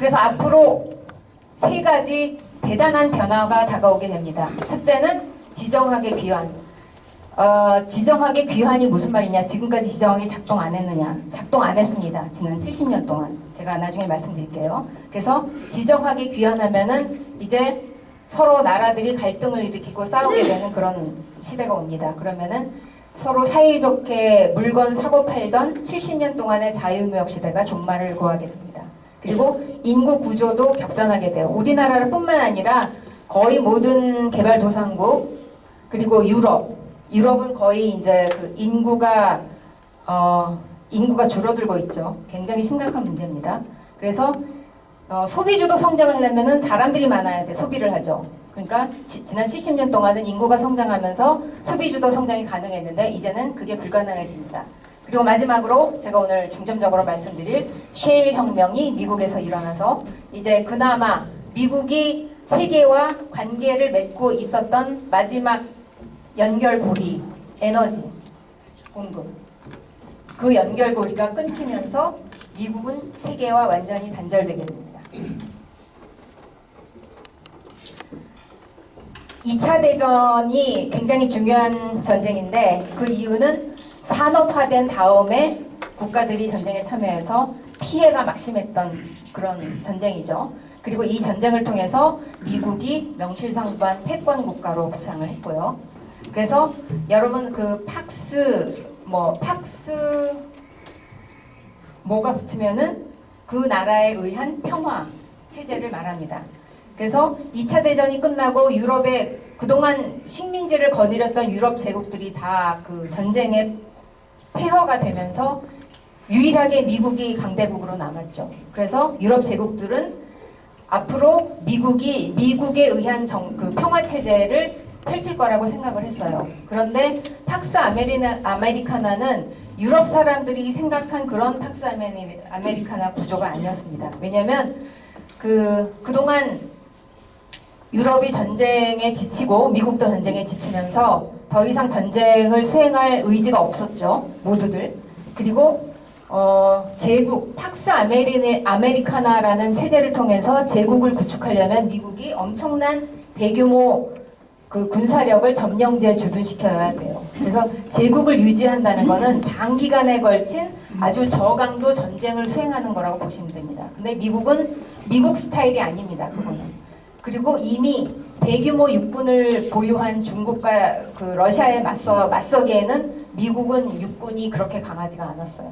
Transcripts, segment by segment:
그래서 앞으로 세 가지 대단한 변화가 다가오게 됩니다. 첫째는 지정학의 귀환. 지정학의 귀환이 무슨 말이냐? 지금까지 지정학이 작동 안 했느냐? 작동 안 했습니다. 지난 70년 동안. 제가 나중에 말씀드릴게요. 그래서 지정학이 귀환하면은 이제 서로 나라들이 갈등을 일으키고 싸우게 되는 그런 시대가 옵니다. 그러면은 서로 사이좋게 물건 사고 팔던 70년 동안의 자유무역 시대가 종말을 고하게 됩니다. 그리고 인구 구조도 격변하게 돼요. 우리나라뿐만 아니라 거의 모든 개발도상국 그리고 유럽은 거의 이제 그 인구가 줄어들고 있죠. 굉장히 심각한 문제입니다. 그래서 소비주도 성장을 하려면은 사람들이 많아야 돼. 소비를 하죠. 그러니까 지난 70년 동안은 인구가 성장하면서 소비주도 성장이 가능했는데 이제는 그게 불가능해집니다. 그리고 마지막으로 제가 오늘 중점적으로 말씀드릴 셰일 혁명이 미국에서 일어나서 이제 그나마 미국이 세계와 관계를 맺고 있었던 마지막 연결고리, 에너지 공급. 그 연결고리가 끊기면서 미국은 세계와 완전히 단절되게 됩니다. 2차 대전이 굉장히 중요한 전쟁인데 그 이유는 산업화된 다음에 국가들이 전쟁에 참여해서 피해가 막심했던 그런 전쟁이죠. 그리고 이 전쟁을 통해서 미국이 명실상부한 패권 국가로 부상을 했고요. 그래서 여러분 그 뭐가 붙으면은 그 나라에 의한 평화 체제를 말합니다. 그래서 2차 대전이 끝나고 유럽에 그동안 식민지를 거느렸던 유럽 제국들이 다 그 전쟁에 폐허가 되면서 유일하게 미국이 강대국으로 남았죠. 그래서 유럽 제국들은 앞으로 미국에 의한 그 평화 체제를 펼칠 거라고 생각을 했어요. 그런데 팍스 아메리카나는 유럽 사람들이 생각한 그런 팍스 아메리카나 구조가 아니었습니다. 왜냐하면 그동안 유럽이 전쟁에 지치고 미국도 전쟁에 지치면서 더 이상 전쟁을 수행할 의지가 없었죠. 모두들. 그리고 제국, 팍스 아메리카나라는 체제를 통해서 제국을 구축하려면 미국이 엄청난 대규모 그 군사력을 점령지에 주둔시켜야 돼요. 그래서 제국을 유지한다는 것은 장기간에 걸친 아주 저강도 전쟁을 수행하는 거라고 보시면 됩니다. 근데 미국은 미국 스타일이 아닙니다. 그거는. 그리고 이미 대규모 육군을 보유한 중국과 그 러시아에 맞서기에는 미국은 육군이 그렇게 강하지가 않았어요.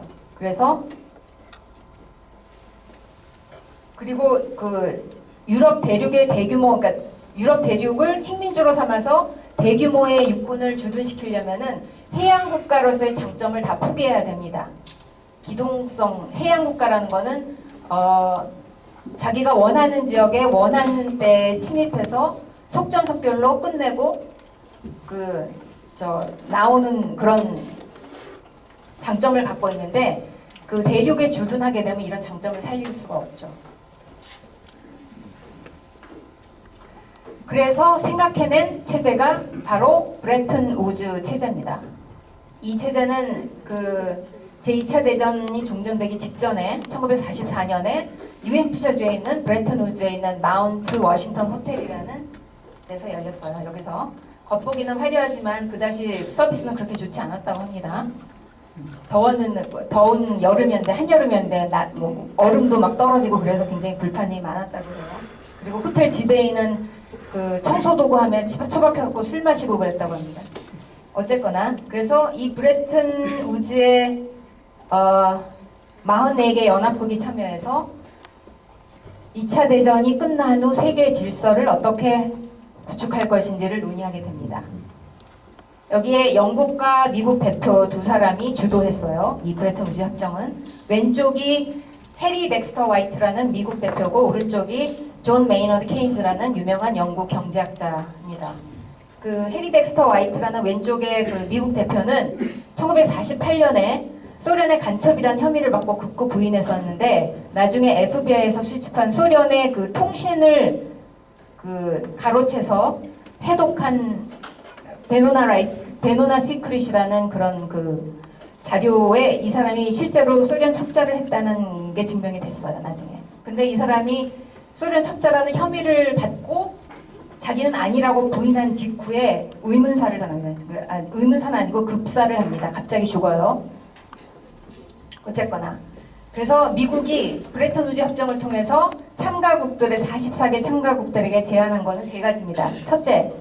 그리고 그 유럽 대륙의 그러니까 유럽 대륙을 식민지로 삼아서 대규모의 육군을 주둔시키려면은 해양 국가로서의 장점을 다 포기해야 됩니다. 기동성 해양 국가라는 거는 자기가 원하는 지역에 원하는 때에 침입해서 속전속결로 끝내고 나오는 그런 장점을 갖고 있는데 그 대륙에 주둔하게 되면 이런 장점을 살릴 수가 없죠. 그래서 생각해낸 체제가 바로 브레튼 우즈 체제입니다. 이 체제는 제2차 대전이 종전되기 직전에 1944년에 뉴햄프셔주에 있는 브레튼 우즈에 있는 마운트 워싱턴 호텔이라는 데서 열렸어요. 여기서 겉보기는 화려하지만 그다지 서비스는 그렇게 좋지 않았다고 합니다. 더운 여름이었는데 한여름이었는데 얼음도 막 떨어지고 그래서 굉장히 불판이 많았다고 해요. 그리고 호텔 지배인은 그 청소도구 하면 처박혀갖고 술 마시고 그랬다고 합니다. 어쨌거나 그래서 이 브레튼 우즈에 44개 연합국이 참여해서 2차 대전이 끝난 후 세계 질서를 어떻게 구축할 것인지를 논의하게 됩니다. 여기에 영국과 미국 대표 두 사람이 주도했어요. 이 브레튼 우즈 협정은. 왼쪽이 해리 덱스터 화이트라는 미국 대표고 오른쪽이 존 메이너드 케인즈라는 유명한 영국 경제학자입니다. 그 해리 덱스터 화이트라는 왼쪽의 그 미국 대표는 1948년에 소련의 간첩이란 혐의를 받고 극구 부인했었는데 나중에 FBI에서 수집한 소련의 그 통신을 그 가로채서 해독한 베노나 시크릿이라는 그런 그 자료에 이 사람이 실제로 소련 첩자를 했다는 게 증명이 됐어요. 나중에. 근데 이 사람이 소련 첩자라는 혐의를 받고 자기는 아니라고 부인한 직후에 의문사를 당합니다. 의문사는 아니고 급사를 합니다. 갑자기 죽어요. 어쨌거나. 그래서 미국이 브레튼 우즈 협정을 통해서 참가국들의 44개 참가국들에게 제안한 것은 세 가지입니다. 첫째,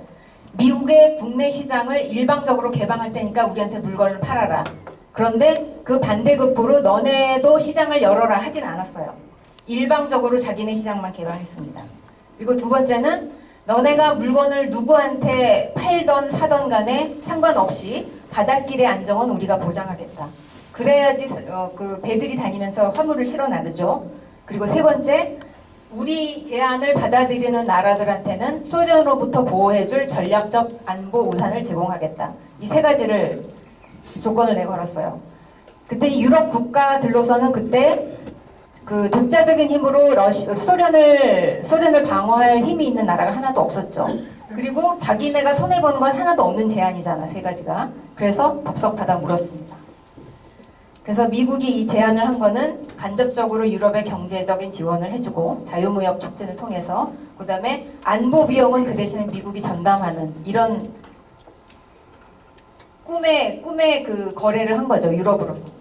미국의 국내 시장을 일방적으로 개방할 테니까 우리한테 물건을 팔아라. 그런데 그 반대급부로 너네도 시장을 열어라 하진 않았어요. 일방적으로 자기네 시장만 개방했습니다. 그리고 두 번째는 너네가 물건을 누구한테 팔던 사던 간에 상관없이 바닷길의 안정은 우리가 보장하겠다. 그래야지 그 배들이 다니면서 화물을 실어 나르죠. 그리고 세 번째, 우리 제안을 받아들이는 나라들한테는 소련으로부터 보호해줄 전략적 안보 우산을 제공하겠다. 이 세 가지를 조건을 내걸었어요. 그때 유럽 국가들로서는 그때 그 독자적인 힘으로 소련을 방어할 힘이 있는 나라가 하나도 없었죠. 그리고 자기네가 손해보는 건 하나도 없는 제안이잖아, 세 가지가. 그래서 덥석하다 물었습니다. 그래서 미국이 이 제안을 한 거는 간접적으로 유럽의 경제적인 지원을 해주고 자유무역 촉진을 통해서, 그 다음에 안보 비용은 그 대신에 미국이 전담하는 이런 꿈의 그 거래를 한 거죠, 유럽으로서.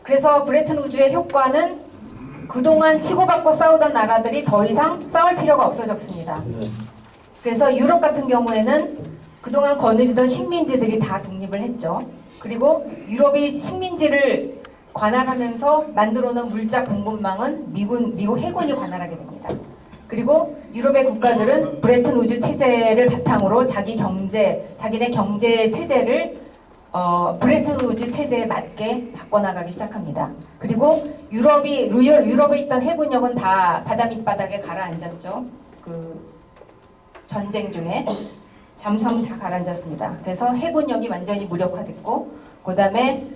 그래서 브레튼 우즈의 효과는 그동안 치고받고 싸우던 나라들이 더 이상 싸울 필요가 없어졌습니다. 그래서 유럽 같은 경우에는 그동안 거느리던 식민지들이 다 독립을 했죠. 그리고 유럽이 식민지를 관할하면서 만들어놓은 물자 공급망은 미국 해군이 관할하게 됩니다. 그리고 유럽의 국가들은 브레튼 우즈 체제를 바탕으로 자기네 경제 체제를 브레튼 우즈 체제에 맞게 바꿔나가기 시작합니다. 그리고 유럽에 있던 해군력은 다 바다 밑바닥에 가라앉았죠. 그 전쟁 중에 잠수함 다 가라앉았습니다. 그래서 해군력이 완전히 무력화됐고, 그 다음에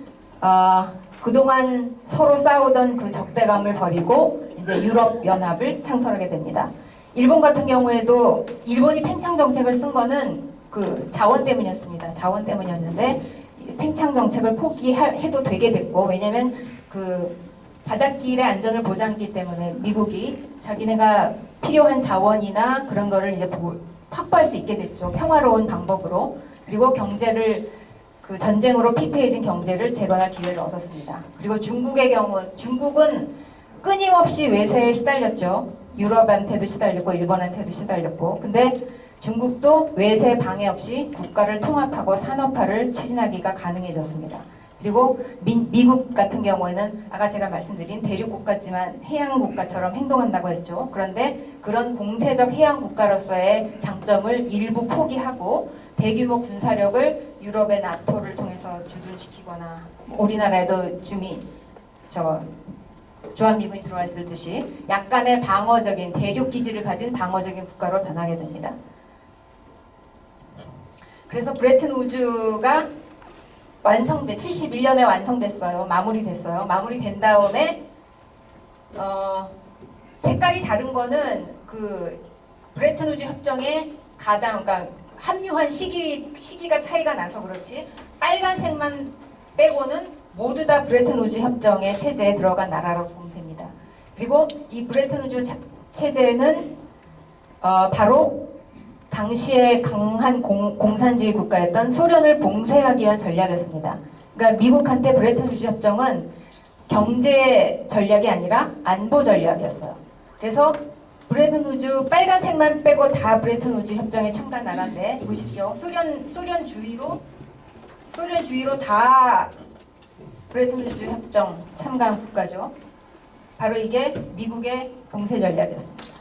그동안 서로 싸우던 그 적대감을 버리고 이제 유럽 연합을 창설하게 됩니다. 일본 같은 경우에도 일본이 팽창 정책을 쓴 거는 그 자원 때문이었습니다. 자원 때문이었는데 팽창 정책을 포기해도 되게 됐고, 왜냐면 그 바닷길의 안전을 보장하기 때문에 미국이 자기네가 필요한 자원이나 그런 거를 이제 확보할 수 있게 됐죠. 평화로운 방법으로. 그리고 경제를 그 전쟁으로 피폐해진 경제를 재건할 기회를 얻었습니다. 그리고 중국의 경우, 중국은 끊임없이 외세에 시달렸죠. 유럽한테도 시달렸고 일본한테도 시달렸고. 근데 중국도 외세 방해 없이 국가를 통합하고 산업화를 추진하기가 가능해졌습니다. 그리고 미국 같은 경우에는 아까 제가 말씀드린 대륙국 같지만 해양국가처럼 행동한다고 했죠. 그런데 그런 공세적 해양국가로서의 장점을 일부 포기하고 대규모 군사력을 유럽의 나토를 통해서 주둔시키거나, 우리나라에도 주한미군이 들어왔을 듯이 약간의 방어적인 대륙기지를 가진 방어적인 국가로 변하게 됩니다. 그래서 브레튼 우즈가 71년에 완성됐어요. 마무리됐어요. 마무리된 다음에 색깔이 다른 거는 그 브레튼 우즈 협정에 그러니까 합류한 시기가 차이가 나서 그렇지, 빨간색만 빼고는 모두 다 브레튼 우즈 협정의 체제에 들어간 나라라고 보면 됩니다. 그리고 이 브레튼 우즈 체제는 바로 당시에 강한 공산주의 국가였던 소련을 봉쇄하기 위한 전략이었습니다. 그러니까 미국한테 브레튼 우즈 협정은 경제 전략이 아니라 안보 전략이었어요. 그래서 브레튼 우즈 빨간색만 빼고 다 브레튼 우즈 협정에 참가한 나라인데 보십시오. 소련 주위로 다 브레튼 우즈 협정 참가한 국가죠. 바로 이게 미국의 봉쇄 전략이었습니다.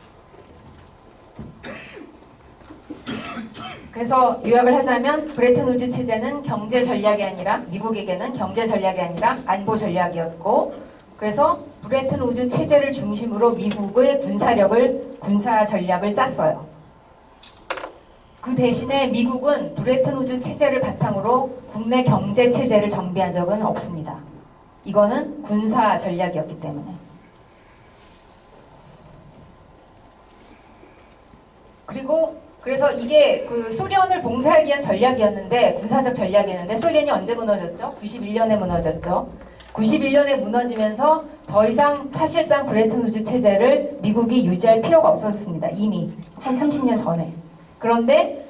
그래서 요약을 하자면 브레튼 우즈 체제는 경제 전략이 아니라, 미국에게는 경제 전략이 아니라 안보 전략이었고, 그래서 브레튼 우즈 체제를 중심으로 미국의 군사 전략을 짰어요. 그 대신에 미국은 브레튼 우즈 체제를 바탕으로 국내 경제 체제를 정비한 적은 없습니다. 이거는 군사 전략이었기 때문에. 그래서 이게 그 소련을 봉쇄하기 위한 전략이었는데, 군사적 전략이었는데, 소련이 언제 무너졌죠? 91년에 무너졌죠. 91년에 무너지면서 더 이상 사실상 브레튼 우즈 체제를 미국이 유지할 필요가 없었습니다. 이미 한 30년 전에. 그런데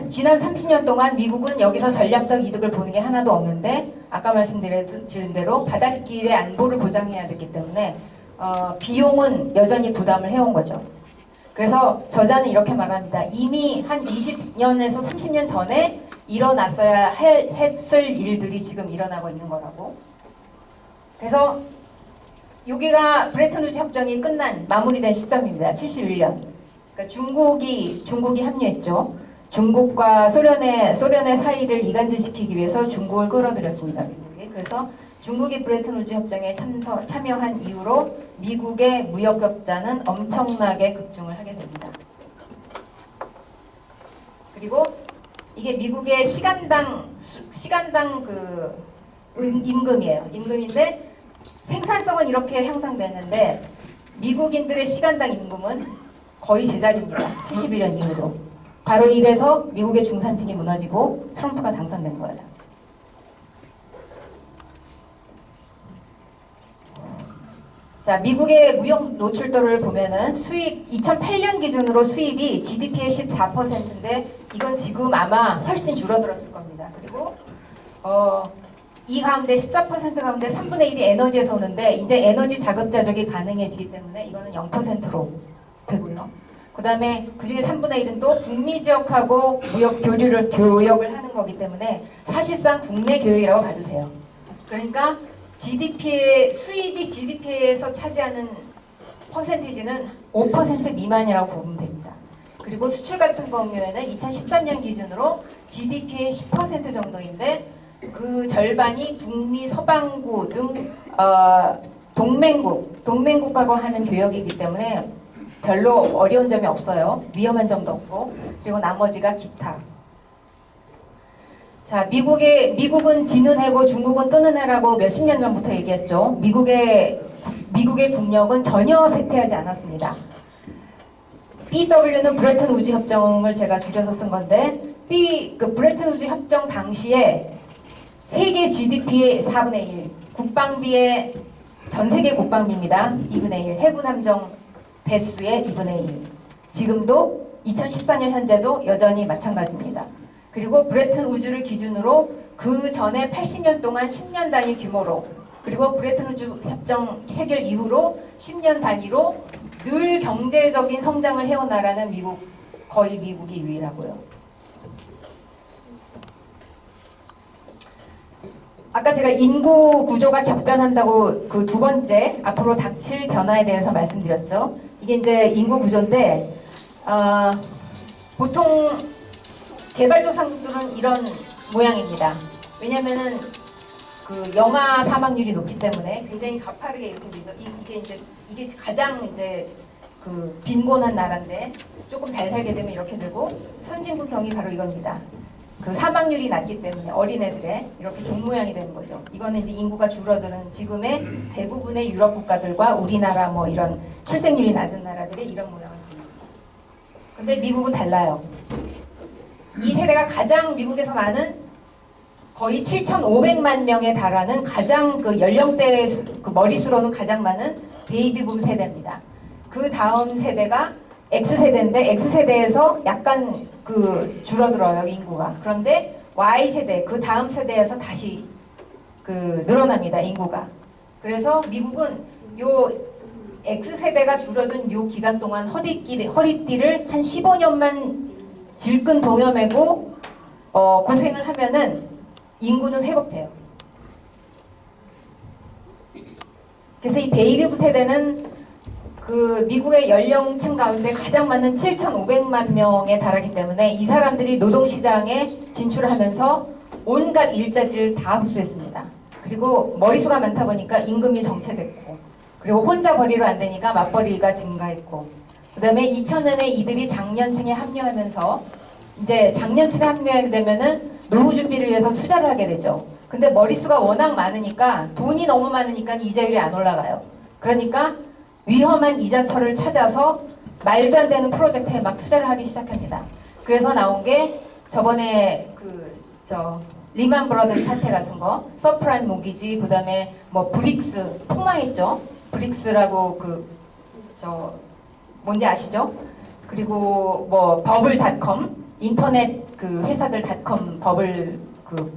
지난 30년 동안 미국은 여기서 전략적 이득을 보는 게 하나도 없는데, 아까 말씀드린 대로 바닷길의 안보를 보장해야 되기 때문에 비용은 여전히 부담을 해온 거죠. 그래서 저자는 이렇게 말합니다. 이미 한 20년에서 30년 전에 일어났어야 했을 일들이 지금 일어나고 있는 거라고. 그래서 여기가 브레튼 우즈 협정이 마무리된 시점입니다. 71년. 그러니까 중국이 합류했죠. 중국과 소련의 사이를 이간질시키기 위해서 중국을 끌어들였습니다. 미국이. 그래서 중국이 브레튼 우즈 협정에 참여한 이후로 미국의 무역 격자는 엄청나게 급증을 하게 됩니다. 그리고 이게 미국의 시간당 그 임금이에요. 임금인데 생산성은 이렇게 향상되는데 미국인들의 시간당 임금은 거의 제자리입니다. 71년 이후로. 바로 이래서 미국의 중산층이 무너지고 트럼프가 당선된 거예요. 자, 미국의 무역 노출도를 보면은 2008년 기준으로 수입이 GDP의 14%인데 이건 지금 아마 훨씬 줄어들었을 겁니다. 그리고 이 가운데 14% 가운데 3분의 1이 에너지에서 오는데 이제 에너지 자급자족이 가능해지기 때문에 이거는 0%로 되고요. 그 다음에 그 중에 3분의 1은 또 북미 지역하고 무역 교역을 하는 거기 때문에 사실상 국내 교역이라고 봐주세요. 그러니까 수입이 GDP에서 차지하는 퍼센티지는 5% 미만이라고 보면 됩니다. 그리고 수출 같은 경우에는 2013년 기준으로 GDP의 10% 정도인데 그 절반이 북미 서방구 등 동맹국하고 하는 교역이기 때문에 별로 어려운 점이 없어요. 위험한 점도 없고. 그리고 나머지가 기타. 자, 미국은 지는 해고 중국은 뜨는 해라고 몇십 년 전부터 얘기했죠. 미국의 국력은 전혀 쇠퇴하지 않았습니다. BW는 브레튼 우즈 협정을 제가 줄여서 쓴 건데 브레튼 우즈 협정 당시에 세계 GDP의 4분의 1, 국방비의 전 세계 국방비입니다. 2분의 1, 해군 함정 대수의 2분의 1. 지금도 2014년 현재도 여전히 마찬가지입니다. 그리고 브레튼 우즈를 기준으로 그 전에 80년 동안 10년 단위 규모로 그리고 브레튼 우즈 협정 체결 이후로 10년 단위로 늘 경제적인 성장을 해온 나라는 거의 미국이 유일하고요. 아까 제가 인구 구조가 격변한다고 그 두 번째 앞으로 닥칠 변화에 대해서 말씀드렸죠. 이게 이제 인구 구조인데 보통 개발도상국들은 이런 모양입니다. 왜냐면은 그 영아 사망률이 높기 때문에 굉장히 가파르게 이렇게 되죠. 이게 가장 이제 그 빈곤한 나라인데 조금 잘 살게 되면 이렇게 되고 선진국형이 바로 이겁니다. 그 사망률이 낮기 때문에 어린애들의 이렇게 종 모양이 되는 거죠. 이거는 이제 인구가 줄어드는 지금의 대부분의 유럽 국가들과 우리나라 뭐 이런 출생률이 낮은 나라들의 이런 모양을 보입니다. 근데 미국은 달라요. 이 세대가 가장 미국에서 많은 거의 7,500만 명에 달하는 가장 그 연령대 그 머릿수로는 가장 많은 베이비붐 세대입니다. 그 다음 세대가 X세대인데 X세대에서 약간 그 줄어들어요, 인구가. 그런데 Y세대, 그 다음 세대에서 다시 그 늘어납니다, 인구가. 그래서 미국은 요 X세대가 줄어든 요 기간 동안 허리띠를 한 15년만 질끈 동여매고 고생을 하면은 인구는 회복돼요. 그래서 이 베이비붐 세대는 그 미국의 연령층 가운데 가장 많은 7,500만 명에 달하기 때문에 이 사람들이 노동시장에 진출을 하면서 온갖 일자리를 다 흡수했습니다. 그리고 머리수가 많다 보니까 임금이 정체됐고 그리고 혼자 벌이로 안 되니까 맞벌이가 증가했고 그 다음에 2000년에 이들이 장년층에 합류하면서 이제 장년층에 합류하게 되면은 노후 준비를 위해서 투자를 하게 되죠. 근데 머리수가 워낙 많으니까 돈이 너무 많으니까 이자율이 안 올라가요. 그러니까 위험한 이자처를 찾아서 말도 안 되는 프로젝트에 막 투자를 하기 시작합니다. 그래서 나온 게 저번에 리만 브러더스 사태 같은 거, 서프라임 모기지, 그다음에 뭐 브릭스 폭망했죠. 브릭스라고 뭔지 아시죠? 그리고 뭐 버블닷컴, 인터넷 그 회사들 닷컴 버블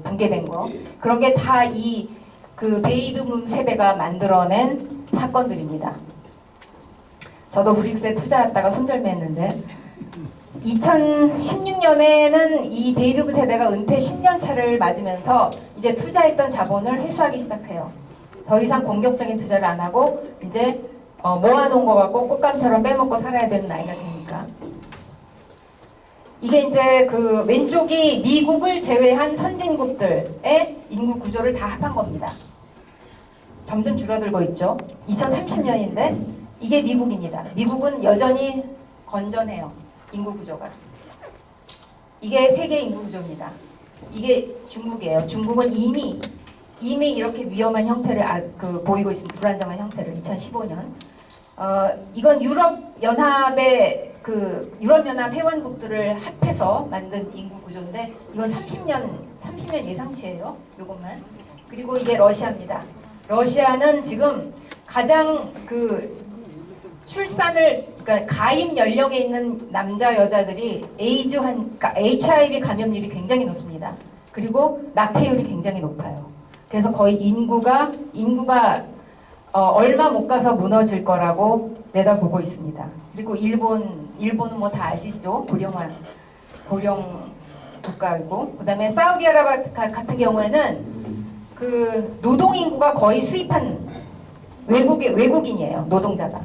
붕괴된 거, 그런 게 다 이 베이비붐 세대가 만들어낸 사건들입니다. 저도 브릭스에 투자했다가 손절매했는데 2016년에는 이 베이비붐 세대가 은퇴 10년 차를 맞으면서 이제 투자했던 자본을 회수하기 시작해요. 더 이상 공격적인 투자를 안 하고 이제 모아놓은 거 갖고 꽃감처럼 빼먹고 살아야 되는 나이가 되니까. 이게 이제 왼쪽이 미국을 제외한 선진국들의 인구 구조를 다 합한 겁니다. 점점 줄어들고 있죠. 2030년인데 이게 미국입니다. 미국은 여전히 건전해요. 인구 구조가. 이게 세계 인구 구조입니다. 이게 중국이에요. 중국은 이미 이렇게 위험한 형태를 보이고 있습니다. 불안정한 형태를 2015년. 이건 유럽연합 회원국들을 합해서 만든 인구 구조인데 이건 30년 예상치예요. 요것만. 그리고 이게 러시아입니다. 러시아는 지금 가장 그러니까 가입 연령에 있는 남자 여자들이 그러니까 HIV 감염률이 굉장히 높습니다. 그리고 낙태율이 굉장히 높아요. 그래서 거의 인구가 얼마 못 가서 무너질 거라고 내다보고 있습니다. 그리고 일본은 뭐 다 아시죠? 고령 국가이고, 그다음에 사우디아라비아 같은 경우에는 노동 인구가 거의 수입한 외국인이에요. 노동자가.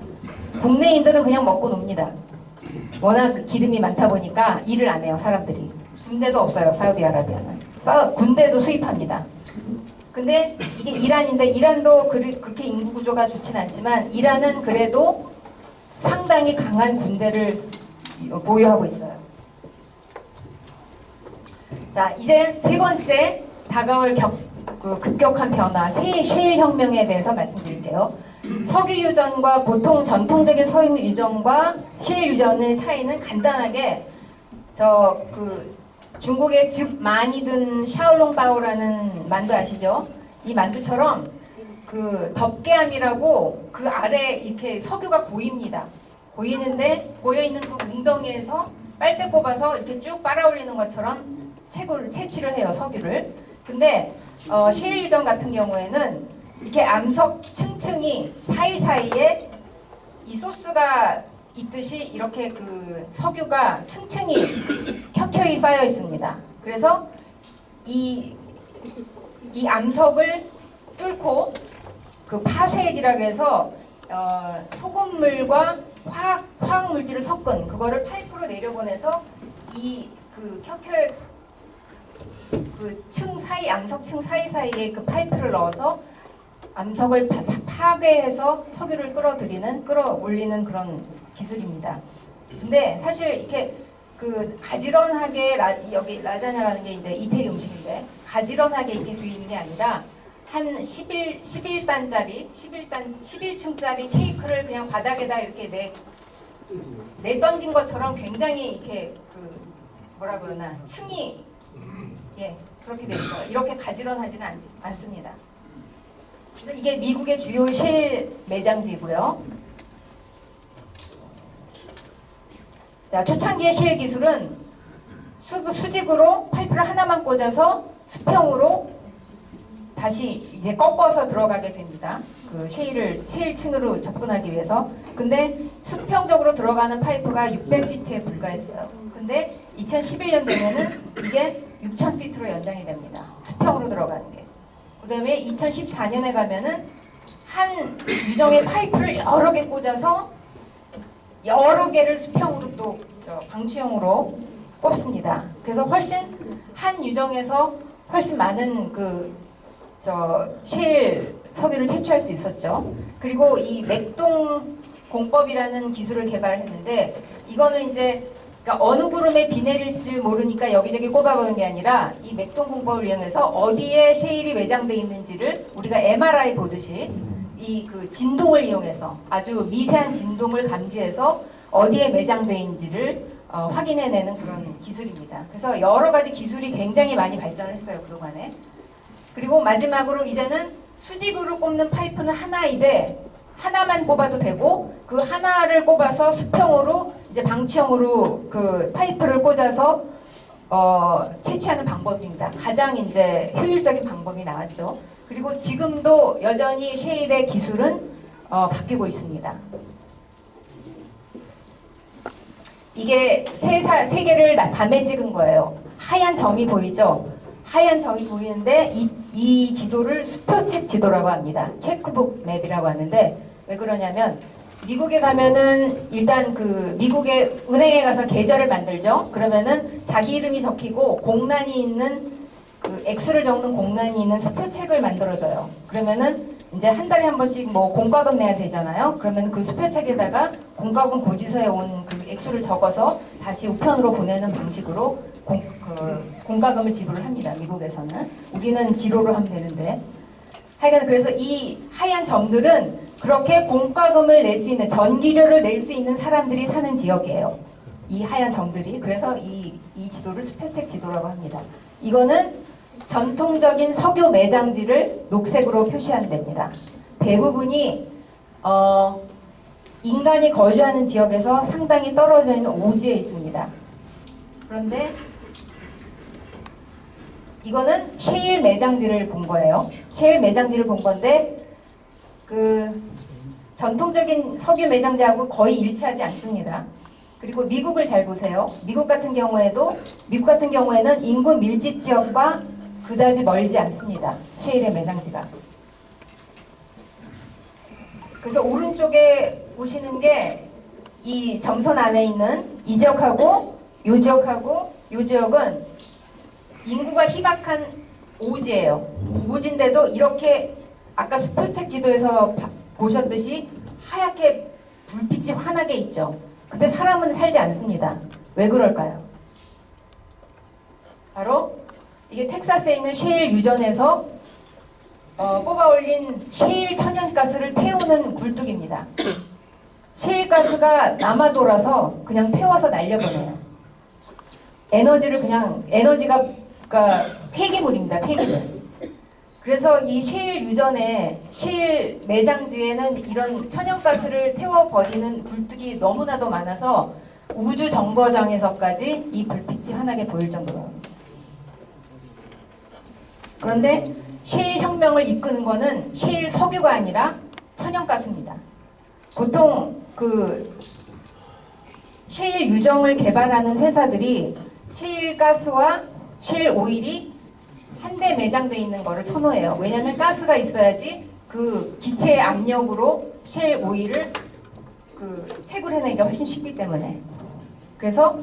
국내인들은 그냥 먹고 놉니다. 워낙 기름이 많다 보니까 일을 안 해요, 사람들이. 군대도 없어요, 사우디아라비아는. 군대도 수입합니다. 근데 이게 이란인데 이란도 그렇게 인구 구조가 좋진 않지만 이란은 그래도 상당히 강한 군대를 보유하고 있어요. 자, 이제 세 번째 다가올 급격한 변화, 셰일 혁명에 대해서 말씀드릴게요. 석유 유전과 보통 전통적인 석유 유전과 셰일 유전의 차이는 간단하게 중국의 즙 많이 든 샤오롱바오라는 만두 아시죠? 이 만두처럼 덮개암이라고 그 아래 이렇게 석유가 고입니다. 고이는데 고여있는 그 웅덩이에서 빨대 꼽아서 이렇게 쭉 빨아올리는 것처럼 채취를 해요, 석유를. 근데 셰일 유전 같은 경우에는 이렇게 암석 층층이 사이사이에 이 소스가 있듯이 이렇게 석유가 층층이 켜켜이 쌓여 있습니다. 그래서 이 암석을 뚫고 파쇄액이라 그래서 소금물과 화학 물질을 섞은 그거를 파이프로 내려보내서 켜켜이 층 사이 암석 층 사이사이에 파이프를 넣어서 암석을 파괴해서 석유를 끌어올리는 그런 기술입니다. 근데 사실 이렇게 가지런하게 여기 라자냐라는 게 이제 이태리 음식인데 가지런하게 이렇게 돼 있는 게 아니라 한 11층짜리 케이크를 그냥 바닥에다 이렇게 내던진 것처럼 굉장히 이렇게 층이 그렇게 돼 있어요. 이렇게 가지런하지는 않습니다. 그래서 이게 미국의 주요 셰일 매장지고요. 자, 초창기의 셰일 기술은 수직으로 파이프를 하나만 꽂아서 수평으로 다시 이제 꺾어서 들어가게 됩니다. 셰일층으로 접근하기 위해서. 근데 수평적으로 들어가는 파이프가 600피트에 불과했어요. 근데 2011년 되면은 이게 6000피트로 연장이 됩니다. 수평으로 들어가는 게. 그 다음에 2014년에 가면은 한 유정의 파이프를 여러 개 꽂아서 여러 개를 수평으로 또 방추형으로 꼽습니다. 그래서 한 유정에서 훨씬 많은 셰일 석유를 채취할 수 있었죠. 그리고 이 맥동 공법이라는 기술을 개발했는데 이거는 이제 어느 구름에 비 내릴지 모르니까 여기저기 꼽아보는 게 아니라 이 맥동 공법을 이용해서 어디에 셰일이 매장되어 있는지를 우리가 MRI 보듯이 진동을 이용해서 아주 미세한 진동을 감지해서 어디에 매장돼 있는지를 확인해내는 그런 기술입니다. 그래서 여러 가지 기술이 굉장히 많이 발전을 했어요, 그동안에. 그리고 마지막으로 이제는 수직으로 꼽는 파이프는 하나이되 하나만 꼽아도 되고 그 하나를 꼽아서 수평으로 이제 방치형으로 그 파이프를 꽂아서 채취하는 방법입니다. 가장 이제 효율적인 방법이 나왔죠. 그리고 지금도 여전히 셰일의 기술은 바뀌고 있습니다. 이게 세 개를 밤에 찍은 거예요. 하얀 점이 보이죠? 하얀 점이 보이는데 이 지도를 수표책 지도라고 합니다. 체크북 맵이라고 하는데 왜 그러냐면 미국에 가면은 일단 그 미국의 은행에 가서 계좌를 만들죠. 그러면은 자기 이름이 적히고 공란이 있는 그 액수를 적는 공란이 있는 수표책을 만들어줘요. 그러면은 이제 한 달에 한 번씩 뭐 공과금 내야 되잖아요. 그러면 그 수표책에다가 공과금 고지서에 온 그 액수를 적어서 다시 우편으로 보내는 방식으로 공과금을 지불을 합니다. 미국에서는. 우리는 지로로 하면 되는데. 하여간 그래서 이 하얀 점들은 그렇게 공과금을 낼 수 있는 전기료를 낼 수 있는 사람들이 사는 지역이에요. 이 하얀 점들이. 그래서 이 지도를 수표책 지도라고 합니다. 이거는 전통적인 석유 매장지를 녹색으로 표시하는 데입니다. 대부분이 인간이 거주하는 지역에서 상당히 떨어져 있는 오지에 있습니다. 그런데 이거는 셰일 매장지를 본 거예요. 셰일 매장지를 본 건데 그 전통적인 석유 매장지하고 거의 일치하지 않습니다. 그리고 미국을 잘 보세요. 미국 같은 경우에는 인구 밀집 지역과 그다지 멀지 않습니다. 셰일의 매장지가. 그래서 오른쪽에 보시는 게 이 점선 안에 있는 이 지역하고 이 지역하고 이 지역은 인구가 희박한 오지예요. 오지인데도 이렇게 아까 수표책 지도에서 보셨듯이 하얗게 불빛이 환하게 있죠. 근데 사람은 살지 않습니다. 왜 그럴까요? 바로 이게 텍사스에 있는 셰일 유전에서 뽑아올린 셰일 천연가스를 태우는 굴뚝입니다. 셰일 가스가 남아 돌아서 그냥 태워서 날려보내요. 에너지가 그러니까 폐기물입니다. 폐기물. 그래서 이 셰일 유전에 셰일 매장지에는 이런 천연가스를 태워버리는 굴뚝이 너무나도 많아서 우주 정거장에서까지 이 불빛이 환하게 보일 정도로. 그런데 셰일 혁명을 이끄는 거는 셰일 석유가 아니라 천연가스입니다. 보통 그 셰일 유정을 개발하는 회사들이 셰일 가스와 셰일 오일이 한데 매장되어 있는 거를 선호해요. 왜냐하면 가스가 있어야지 그 기체의 압력으로 셰일 오일을 그 채굴해내기가 훨씬 쉽기 때문에. 그래서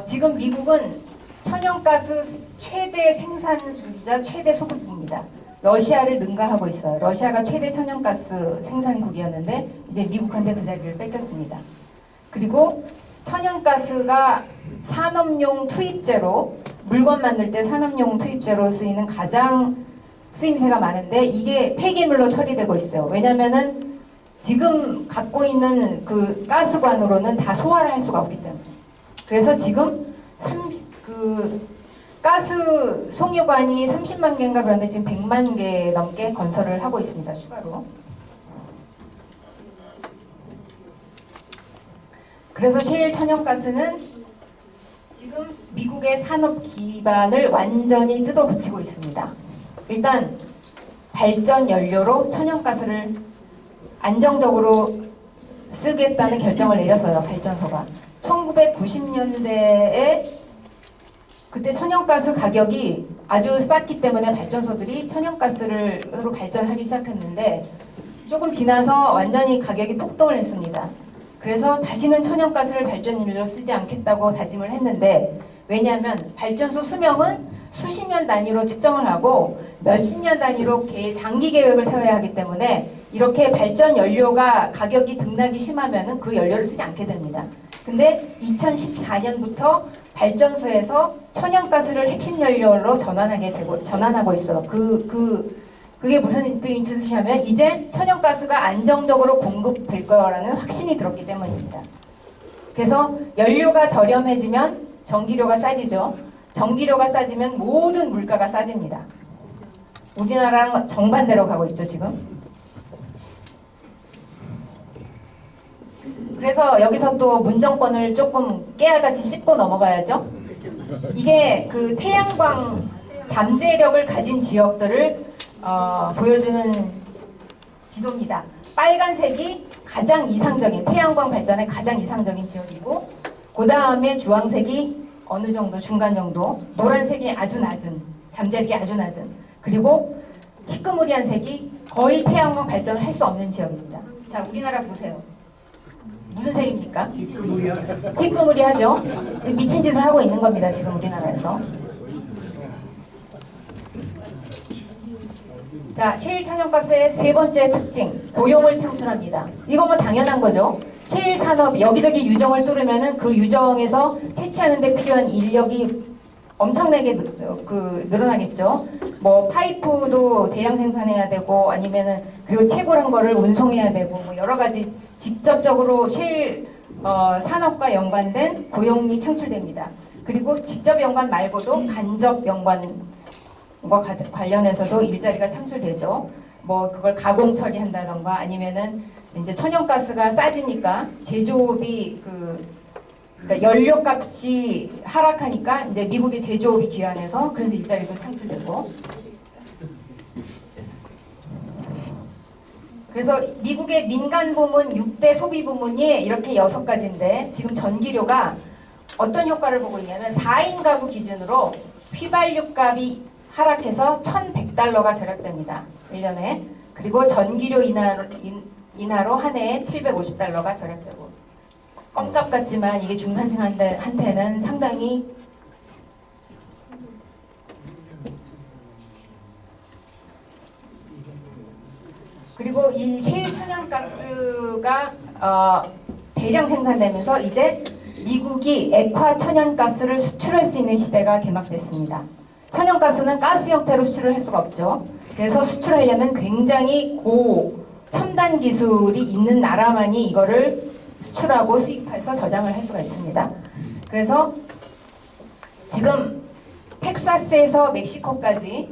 지금 미국은 천연가스 최대 생산국이자 최대 소국입니다. 러시아를 능가하고 있어요. 러시아가 최대 천연가스 생산국이었는데 이제 미국한테 그 자리를 뺏겼습니다. 그리고 천연가스가 산업용 투입재로 물건 만들 때 산업용 투입재로 쓰이는 가장 쓰임새가 많은데 이게 폐기물로 처리되고 있어요. 왜냐면은 지금 갖고 있는 그 가스관으로는 다 소화를 할 수가 없기 때문에. 그래서 지금 가스 송유관이 30만 개인가 그런데 지금 100만 개 넘게 건설을 하고 있습니다. 추가로. 그래서 셰일 천연가스는 지금 미국의 산업 기반을 완전히 뜯어붙이고 있습니다. 일단 발전 연료로 천연가스를 안정적으로 쓰겠다는 결정을 내렸어요. 발전소가. 1990년대에 그때 천연가스 가격이 아주 쌌기 때문에 발전소들이 천연가스로 발전하기 시작했는데 조금 지나서 완전히 가격이 폭등을 했습니다. 그래서 다시는 천연가스를 발전연료로 쓰지 않겠다고 다짐을 했는데 왜냐하면 발전소 수명은 수십 년 단위로 측정을 하고 몇십 년 단위로 장기 계획을 세워야 하기 때문에 이렇게 발전 연료가 가격이 등락이 심하면은 그 연료를 쓰지 않게 됩니다. 근데 2014년부터 발전소에서 천연가스를 핵심 연료로 전환하고 있어요. 그게 무슨 뜻이냐면 이제 천연가스가 안정적으로 공급될 거라는 확신이 들었기 때문입니다. 그래서 연료가 저렴해지면 전기료가 싸지죠. 전기료가 싸지면 모든 물가가 싸집니다. 우리나라랑 정반대로 가고 있죠, 지금. 그래서 여기서 또 문정권을 조금 깨알같이 씹고 넘어가야죠. 이게 그 태양광 잠재력을 가진 지역들을 보여주는 지도입니다. 빨간색이 가장 이상적인, 태양광 발전에 가장 이상적인 지역이고, 그 다음에 주황색이 어느 정도, 중간 정도, 노란색이 아주 낮은, 잠재력이 아주 낮은, 그리고 희끄무리한 색이 거의 태양광 발전을 할 수 없는 지역입니다. 자, 우리나라 보세요. 무슨 색입니까? 희끄무리하죠. 미친 짓을 하고 있는 겁니다, 지금 우리나라에서. 자, 셰일 천연가스의 세 번째 특징, 고용을 창출합니다. 이건 뭐 당연한 거죠. 셰일 산업, 여기저기 유정을 뚫으면은 그 유정에서 채취하는 데 필요한 인력이 엄청나게 늘어나겠죠. 뭐 파이프도 대량 생산해야 되고, 아니면은 그리고 채굴한 거를 운송해야 되고, 뭐 여러 가지 직접적으로 셰일 산업과 연관된 고용이 창출됩니다. 그리고 직접 연관 말고도 간접 연관과 관련해서도 일자리가 창출되죠. 뭐 그걸 가공 처리한다던가, 아니면은 이제 천연가스가 싸지니까 제조업이 그러니까 연료값이 하락하니까 이제 미국의 제조업이 귀환해서 그래서 일자리도 창출되고. 그래서 미국의 민간 부문 6대 소비 부문이 이렇게 6가지인데, 지금 전기료가 어떤 효과를 보고 있냐면 4인 가구 기준으로 휘발유 값이 하락해서 $1,100가 절약됩니다. 1년에. 그리고 전기료 인하로 한 해에 $750가 절약되고. 껌값 같지만 이게 중산층한테는 상당히 그리고 이 셰일 천연가스가 대량 생산되면서 이제 미국이 액화 천연가스를 수출할 수 있는 시대가 개막됐습니다. 천연가스는 가스 형태로 수출을 할 수가 없죠. 그래서 수출하려면 굉장히 첨단 기술이 있는 나라만이 이거를 수출하고 수입해서 저장을 할 수가 있습니다. 그래서 지금 텍사스에서 멕시코까지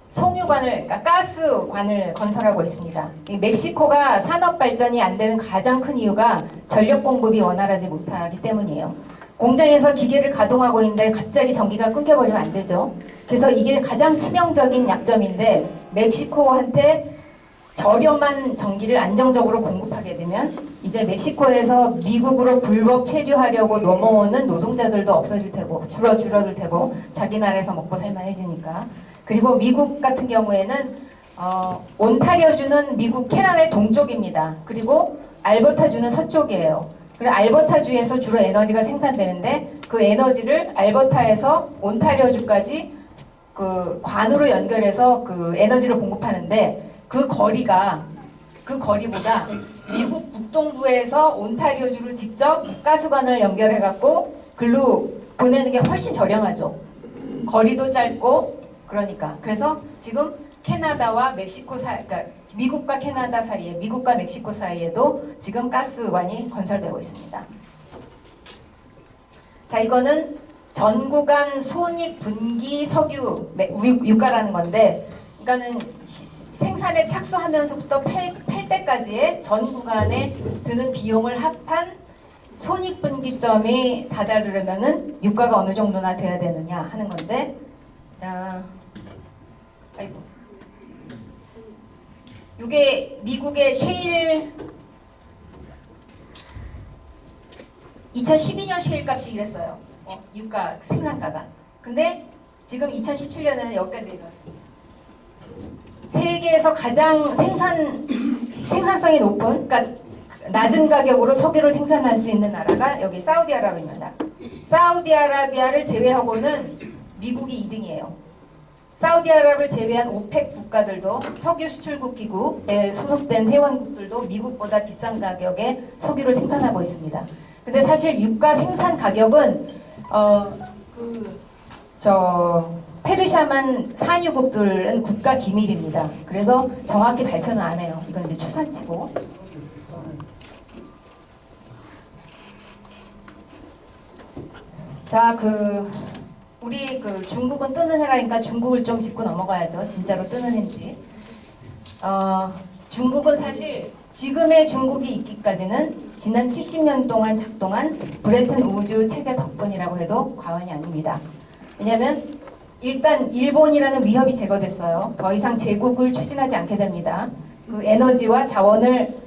송유관을, 그러니까 가스관을 건설하고 있습니다. 이 멕시코가 산업 발전이 안 되는 가장 큰 이유가 전력 공급이 원활하지 못하기 때문이에요. 공장에서 기계를 가동하고 있는데 갑자기 전기가 끊겨버리면 안 되죠. 그래서 이게 가장 치명적인 약점인데, 멕시코한테 저렴한 전기를 안정적으로 공급하게 되면 이제 멕시코에서 미국으로 불법 체류하려고 넘어오는 노동자들도 없어질 테고, 줄어들 테고, 자기 나라에서 먹고 살만해지니까. 그리고 미국 같은 경우에는 온타리오주는 미국 캐나다의 동쪽입니다. 그리고 알버타주는 서쪽이에요. 그리고 알버타주에서 주로 에너지가 생산되는데, 그 에너지를 알버타에서 온타리오주까지 그 관으로 연결해서 그 에너지를 공급하는데, 그 거리보다 미국 북동부에서 온타리오주로 직접 가스관을 연결해갖고 글로 보내는 게 훨씬 저렴하죠. 거리도 짧고. 그러니까 그래서 지금 캐나다와 멕시코 그러니까 미국과 캐나다 사이에, 미국과 멕시코 사이에도 지금 가스관이 건설되고 있습니다. 자, 이거는 전구간 손익 분기 석유 유가라는 건데, 그러니까는 생산에 착수하면서부터 팔 때까지의 전 구간에 드는 비용을 합한 손익분기점이 다다르려면은 유가가 어느 정도나 돼야 되느냐 하는 건데, 아이고, 이게 미국의 셰일 2012년 셰일 값이 이랬어요. 유가 생산가가. 근데 지금 2017년에는 여기까지 내려왔습니다. 세계에서 가장 생산성이 높은, 그러니까 낮은 가격으로 석유를 생산할 수 있는 나라가 여기 사우디아라비아입니다. 사우디아라비아를 제외하고는 미국이 2등이에요. 사우디아라비아를 제외한 오펙 국가들도, 석유 수출국 기구에 소속된 회원국들도 미국보다 비싼 가격에 석유를 생산하고 있습니다. 근데 사실 유가 생산 가격은 페르시아만 산유국들은 국가 기밀입니다. 그래서 정확히 발표는 안 해요. 이건 이제 추산치고. 자, 우리 중국은 뜨는 해라니까 중국을 좀 짚고 넘어가야죠. 진짜로 뜨는 해인지. 중국은 사실 지금의 중국이 있기까지는 지난 70년 동안 작동한 브레튼 우즈 체제 덕분이라고 해도 과언이 아닙니다. 왜냐하면 일단 일본이라는 위협이 제거됐어요. 더 이상 제국을 추진하지 않게 됩니다. 그 에너지와 자원을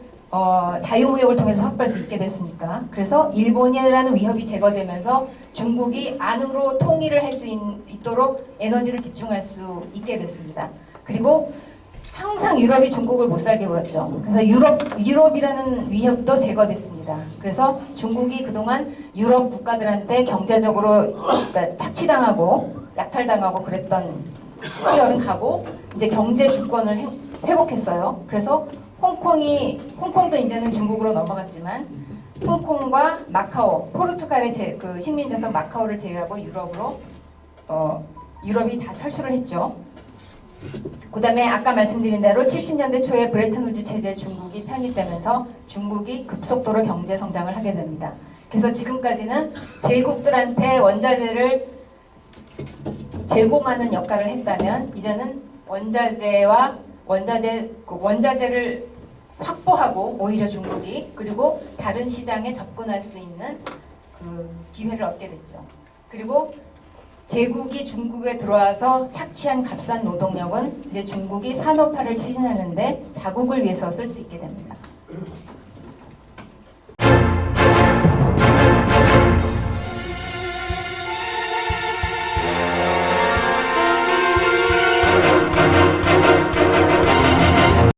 자유무역을 통해서 확보할 수 있게 됐으니까. 그래서 일본이라는 위협이 제거되면서 중국이 안으로 통일을 할 수 있도록 에너지를 집중할 수 있게 됐습니다. 그리고 항상 유럽이 중국을 못 살게 굴었죠. 그래서 유럽이라는 위협도 제거됐습니다. 그래서 중국이 그동안 유럽 국가들한테 경제적으로 그러니까 착취당하고 약탈당하고 그랬던 시절은 가고 이제 경제 주권을 회복했어요. 그래서 홍콩도 이제는 중국으로 넘어갔지만 홍콩과 마카오, 포르투갈의 그 식민지였던 마카오를 제외하고 유럽이 다 철수를 했죠. 그 다음에 아까 말씀드린 대로 70년대 초에 브레튼 우즈 체제에 중국이 편입되면서 중국이 급속도로 경제 성장을 하게 됩니다. 그래서 지금까지는 제국들한테 원자재를 제공하는 역할을 했다면 이제는 원자재를 확보하고 오히려 중국이 그리고 다른 시장에 접근할 수 있는 그 기회를 얻게 됐죠. 그리고 제국이 중국에 들어와서 착취한 값싼 노동력은 이제 중국이 산업화를 추진하는데 자국을 위해서 쓸 수 있게 됩니다.